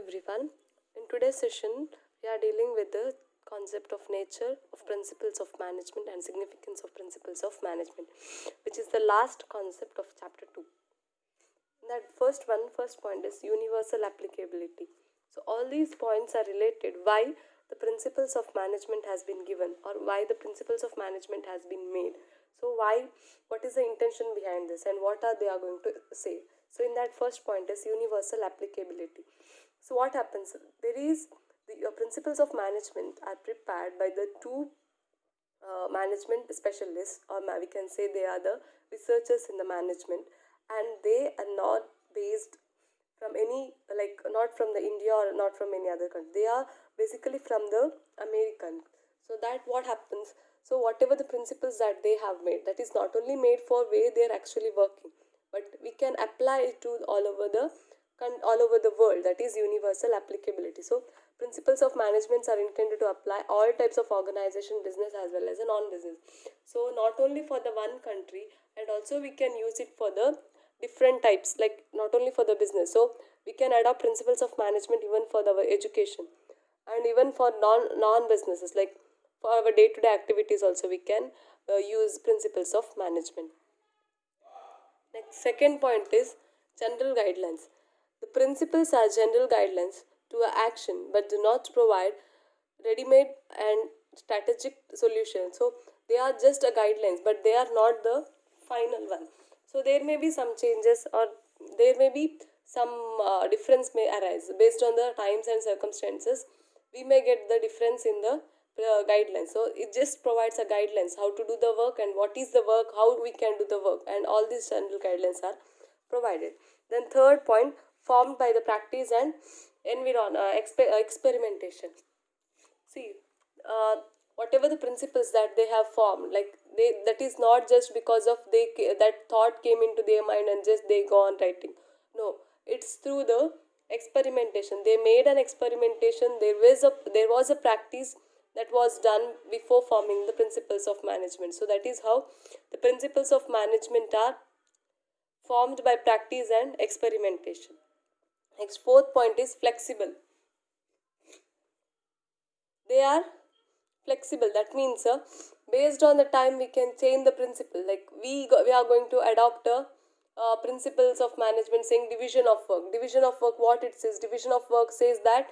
everyone. In today's session, we are dealing with the concept of nature, of principles of management, and significance of principles of management, which is the last concept of chapter 2. That first point is universal applicability. So all these points are related why the principles of management has been given or why the principles of management has been made. So what is the intention behind this and what are they are going to say. So in that first point is universal applicability. So what happens? There is the principles of management are prepared by the two management specialists, or we can say they are the researchers in the management, and they are not based from any, like, not from the India or not from any other country. They are basically from the American. So that what happens, so whatever the principles that they have made, that is not only made for where they are actually working, but we can apply it to all over the world. That is universal applicability. So principles of management are intended to apply all types of organization, business as well as a non-business. So not only for the one country, and also we can use it for the different types, like not only for the business. So we can adopt principles of management even for our education, and even for non businesses, like for our day to day activities also we can use principles of management. Next, second point is general guidelines. The principles are general guidelines to a action but do not provide ready-made and strategic solutions. So they are just a guidelines, but they are not the final one. So there may be some changes, or there may be some difference may arise based on the times and circumstances. We may get the difference in the guidelines. So it just provides a guidelines how to do the work and what is the work, how we can do the work, and all these general guidelines are provided. Then third point, formed by the practice and experimentation. See, whatever the principles that they have formed, like they, that is not just because of that thought came into their mind and just they go on writing. No, it's through the experimentation. They made an experimentation. There was a practice that was done before forming the principles of management. So that is how the principles of management are formed by practice and experimentation. Next, fourth point is flexible. They are flexible. That means based on the time we can change the principle. Like we are going to adopt a principles of management saying division of work. Division of work, what it says? Division of work says that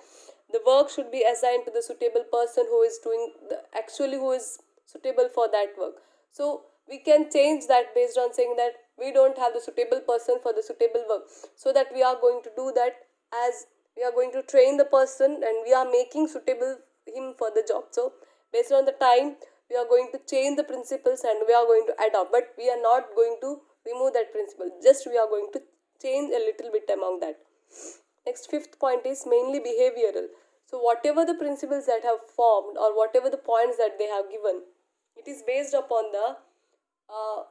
the work should be assigned to the suitable person who is doing actually who is suitable for that work. So we can change that based on saying that we don't have the suitable person for the suitable work, so that we are going to do that as we are going to train the person and we are making suitable him for the job. So based on the time we are going to change the principles and we are going to adopt, but we are not going to remove that principle, just we are going to change a little bit among that. Next, fifth point is mainly behavioral. So whatever the principles that have formed or whatever the points that they have given, it is uh,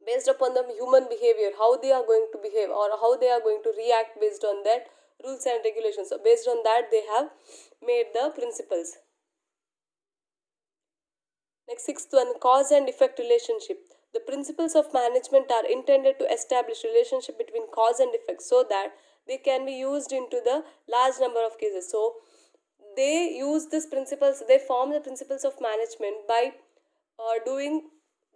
based upon the human behavior, how they are going to behave or how they are going to react based on that rules and regulations. So based on that they have made the principles. Next, sixth one, cause and effect relationship. The principles of management are intended to establish relationship between cause and effect so that they can be used into the large number of cases. So they use these principles, they form the principles of management by doing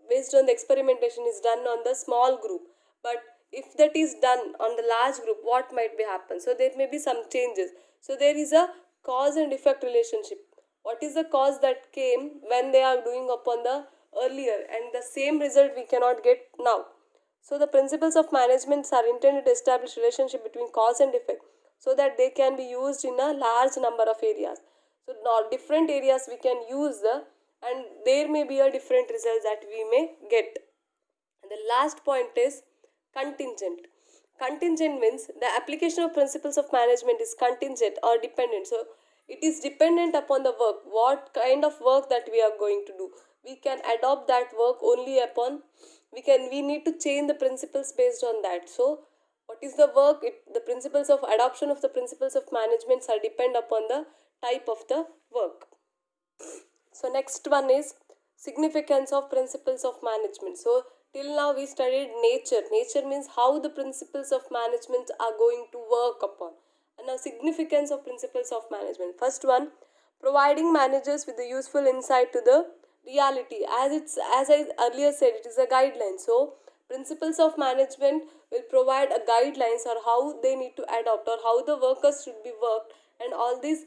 based on the experimentation is done on the small group. But if that is done on the large group, what might be happen? So there may be some changes. So there is a cause and effect relationship. What is the cause that came when they are doing upon the earlier, and the same result we cannot get now. So the principles of management are intended to establish relationship between cause and effect so that they can be used in a large number of areas. So now different areas we can use the, and there may be a different result that we may get. And the last point is contingent. Contingent means the application of principles of management is contingent or dependent. So it is dependent upon the work, what kind of work that we are going to do. We can adopt that work only upon we need to change the principles based on that. So what is the work? The principles of adoption of the principles of management are depend upon the type of the work. So next one is significance of principles of management. So till now we studied nature. Nature means how the principles of management are going to work upon. And now significance of principles of management. First one, providing managers with the useful insight to the reality. As I earlier said, it is a guideline. So principles of management will provide a guidelines or how they need to adopt or how the workers should be worked, and all these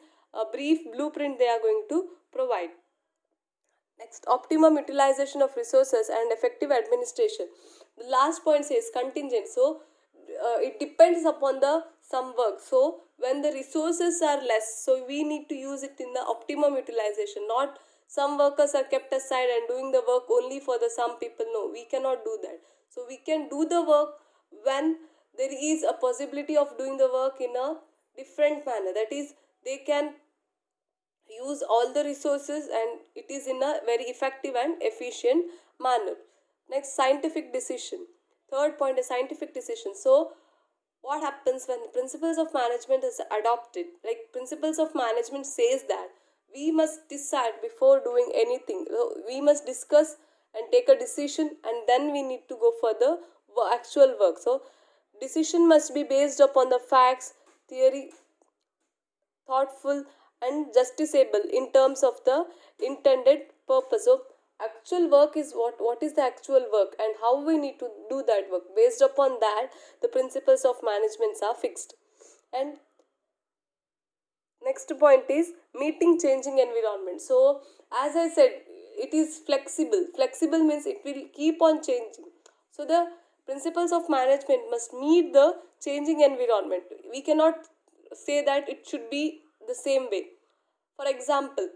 brief blueprint they are going to provide. Next, optimum utilization of resources and effective administration. The last point says contingent. So it depends upon the some work. So when the resources are less, so we need to use it in the optimum utilization. Not some workers are kept aside and doing the work only for the some people. No, we cannot do that. So we can do the work when there is a possibility of doing the work in a different manner. That is, they can use all the resources and it is in a very effective and efficient manner. Next, scientific decision. Third point is scientific decision. So what happens when the principles of management is adopted? Like, principles of management says that we must decide before doing anything. So we must discuss and take a decision, and then we need to go for the actual work. So decision must be based upon the facts, theory, thoughtful, and justiciable in terms of the intended purpose. So actual work is what is the actual work and how we need to do that work. Based upon that, the principles of management are fixed. And next point is meeting changing environment. So as I said, it is flexible means it will keep on changing. So the principles of management must meet the changing environment. We cannot say that it should be the same way. For example,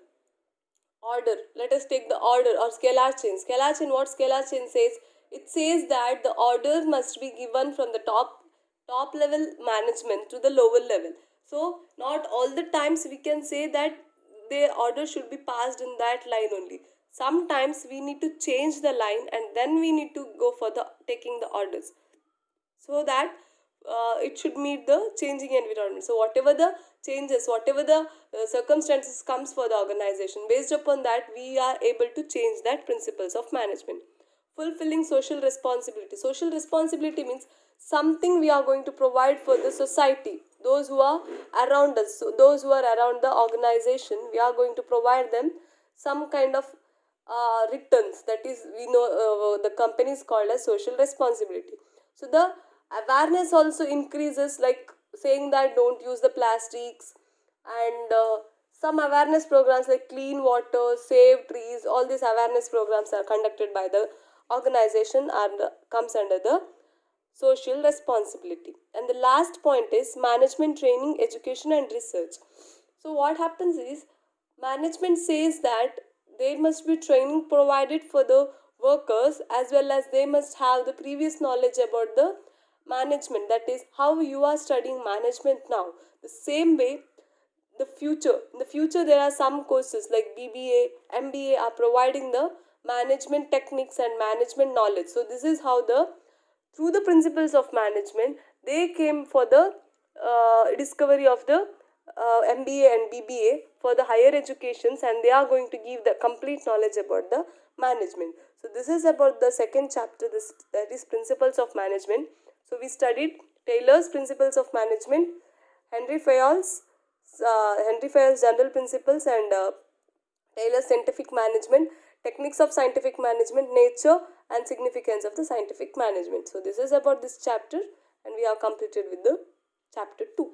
order. Let us take the order or scalar chain. Scalar chain, what scalar chain says? It says that the order must be given from the top level management to the lower level. So not all the times we can say that the order should be passed in that line only. Sometimes we need to change the line and then we need to go for the taking the orders, so that it should meet the changing environment. So whatever the changes, whatever the circumstances comes for the organization, based upon that we are able to change that principles of management. Fulfilling social responsibility. Social responsibility means something we are going to provide for the society, those who are around us. So those who are around the organization, we are going to provide them some kind of returns. That is, we know the company is called as social responsibility. So the awareness also increases, like saying that don't use the plastics, and some awareness programs like clean water, save trees, all these awareness programs are conducted by the organization and comes under the social responsibility. And the last point is management training, education and research. So what happens is, management says that there must be training provided for the workers, as well as they must have the previous knowledge about the management. That is how you are studying management now. The same way, in the future there are some courses like BBA, MBA are providing the management techniques and management knowledge. So this is how the through the principles of management they came for the discovery of the MBA and BBA for the higher educations, and they are going to give the complete knowledge about the management. So this is about the second chapter, this that is principles of management. So we studied Taylor's principles of management, Henry Fayol's general principles, and Taylor's scientific management, techniques of scientific management, nature and significance of the scientific management. So this is about this chapter, and we are completed with the chapter 2.